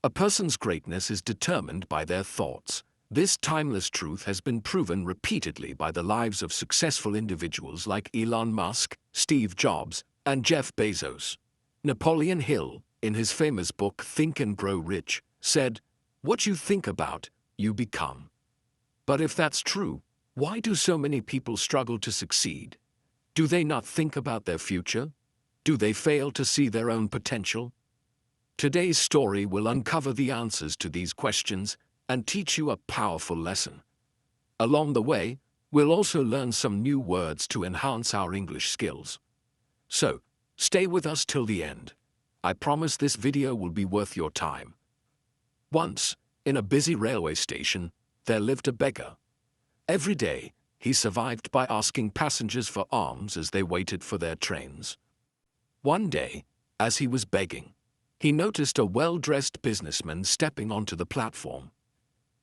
A person's greatness is determined by their thoughts. This timeless truth has been proven repeatedly by the lives of successful individuals like Elon Musk, Steve Jobs, and Jeff Bezos. Napoleon Hill, in his famous book Think and Grow Rich, said, "What you think about, you become." But if that's true, why do so many people struggle to succeed? Do they not think about their future? Do they fail to see their own potential? Today's story will uncover the answers to these questions and teach you a powerful lesson. Along the way, we'll also learn some new words to enhance our English skills. So, stay with us till the end. I promise this video will be worth your time. Once, in a busy railway station, there lived a beggar. Every day, he survived by asking passengers for alms as they waited for their trains. One day, as he was begging, he noticed a well-dressed businessman stepping onto the platform.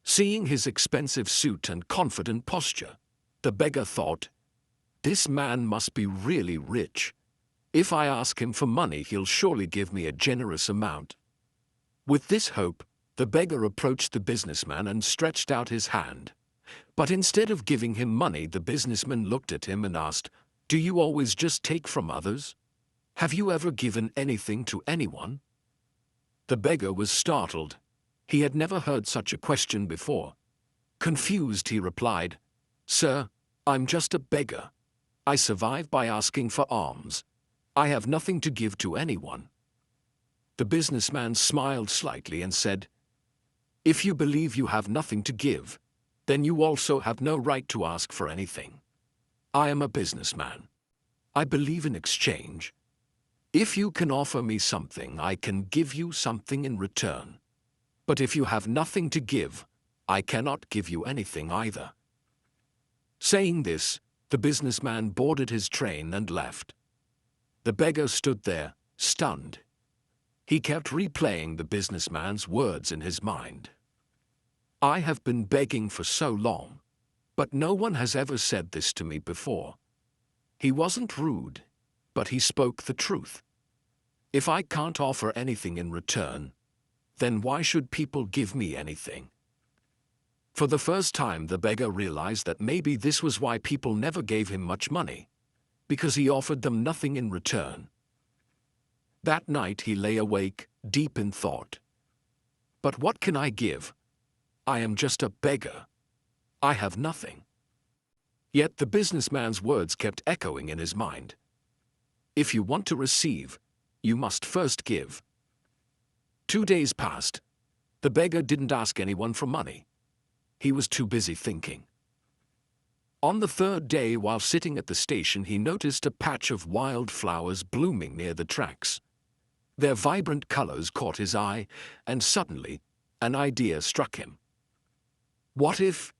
Seeing his expensive suit and confident posture, the beggar thought, "This man must be really rich. If I ask him for money, he'll surely give me a generous amount." With this hope, the beggar approached the businessman and stretched out his hand. But instead of giving him money, the businessman looked at him and asked, "Do you always just take from others? Have you ever given anything to anyone?" The beggar was startled. He had never heard such a question before. Confused, he replied, "Sir, I'm just a beggar. I survive by asking for alms. I have nothing to give to anyone." The businessman smiled slightly and said, "If you believe you have nothing to give, then you also have no right to ask for anything. I am a businessman. I believe in exchange. If you can offer me something, I can give you something in return. But if you have nothing to give, I cannot give you anything either." Saying this, the businessman boarded his train and left. The beggar stood there, stunned. He kept replaying the businessman's words in his mind. "I have been begging for so long, but no one has ever said this to me before." He wasn't rude, but he spoke the truth. If I can't offer anything in return, then why should people give me anything? For the first time, the beggar realized that maybe this was why people never gave him much money, because he offered them nothing in return. That night he lay awake, deep in thought. "But what can I give? I am just a beggar. I have nothing." Yet the businessman's words kept echoing in his mind. "If you want to receive, you must first give." 2 days passed. The beggar didn't ask anyone for money. He was too busy thinking. On the third day, while sitting at the station, he noticed a patch of wild flowers blooming near the tracks. Their vibrant colors caught his eye, and suddenly, an idea struck him. What if,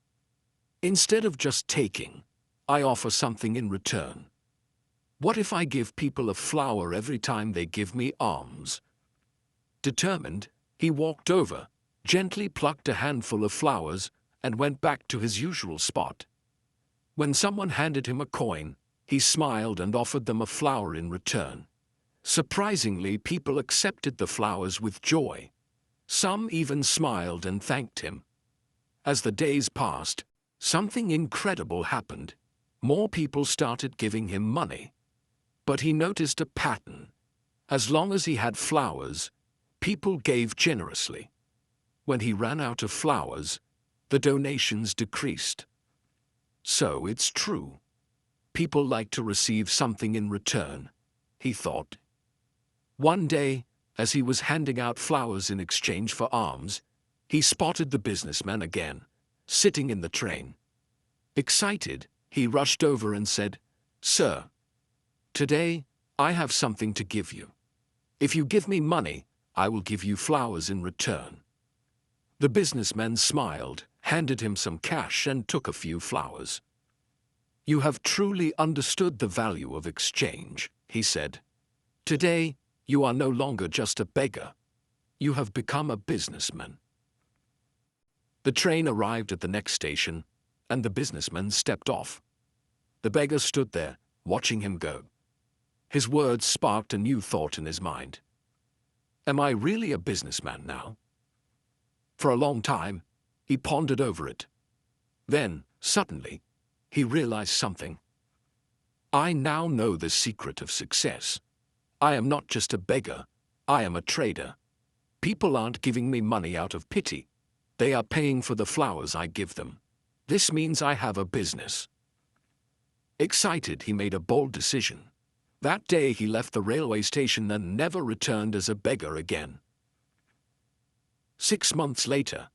instead of just taking, I offer something in return? What if I give people a flower every time they give me alms? Determined, he walked over, gently plucked a handful of flowers, and went back to his usual spot. When someone handed him a coin, he smiled and offered them a flower in return. Surprisingly, people accepted the flowers with joy. Some even smiled and thanked him. As the days passed, something incredible happened. More people started giving him money. But he noticed a pattern. As long as he had flowers, people gave generously. When he ran out of flowers, the donations decreased. So it's true. People like to receive something in return, he thought. One day, as he was handing out flowers in exchange for alms, he spotted the businessman again, sitting in the train. Excited, he rushed over and said, "Sir, today, I have something to give you. If you give me money, I will give you flowers in return." The businessman smiled, handed him some cash, and took a few flowers. "You have truly understood the value of exchange," he said. "Today, you are no longer just a beggar. You have become a businessman." The train arrived at the next station, and the businessman stepped off. The beggar stood there, watching him go. His words sparked a new thought in his mind. Am I really a businessman now? For a long time, he pondered over it. Then, suddenly, he realized something. I now know the secret of success. I am not just a beggar, I am a trader. People aren't giving me money out of pity. They are paying for the flowers I give them. This means I have a business. Excited, he made a bold decision. That day he left the railway station and never returned as a beggar again. 6 months later,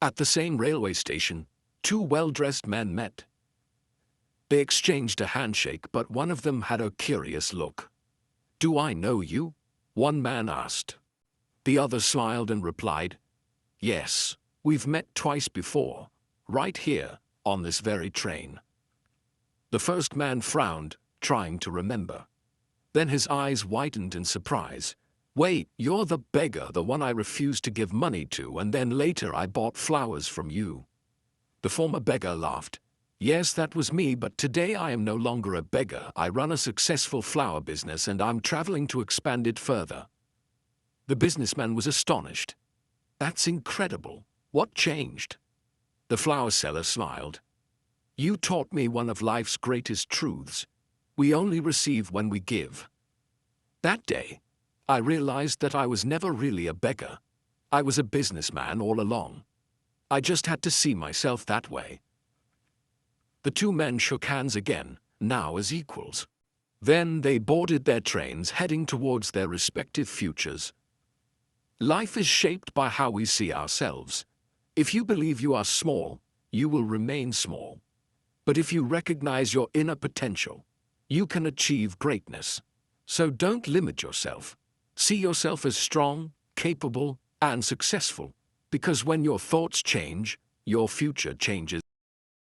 at the same railway station, two well-dressed men met. They exchanged a handshake, but one of them had a curious look. "Do I know you?" one man asked. The other smiled and replied, "Yes, we've met twice before, right here, on this very train." The first man frowned, trying to remember. Then his eyes widened in surprise. "Wait, you're the beggar, the one I refused to give money to, and then later I bought flowers from you." The former beggar laughed. "Yes, that was me, but today I am no longer a beggar. I run a successful flower business and I'm traveling to expand it further." The businessman was astonished. "That's incredible. What changed?" The flower seller smiled. "You taught me one of life's greatest truths. We only receive when we give." That day, I realized that I was never really a beggar. I was a businessman all along. I just had to see myself that way. The two men shook hands again, now as equals. Then they boarded their trains, heading towards their respective futures. Life is shaped by how we see ourselves. If you believe you are small, you will remain small. But if you recognize your inner potential, you can achieve greatness. So don't limit yourself. See yourself as strong, capable, and successful, because when your thoughts change, your future changes.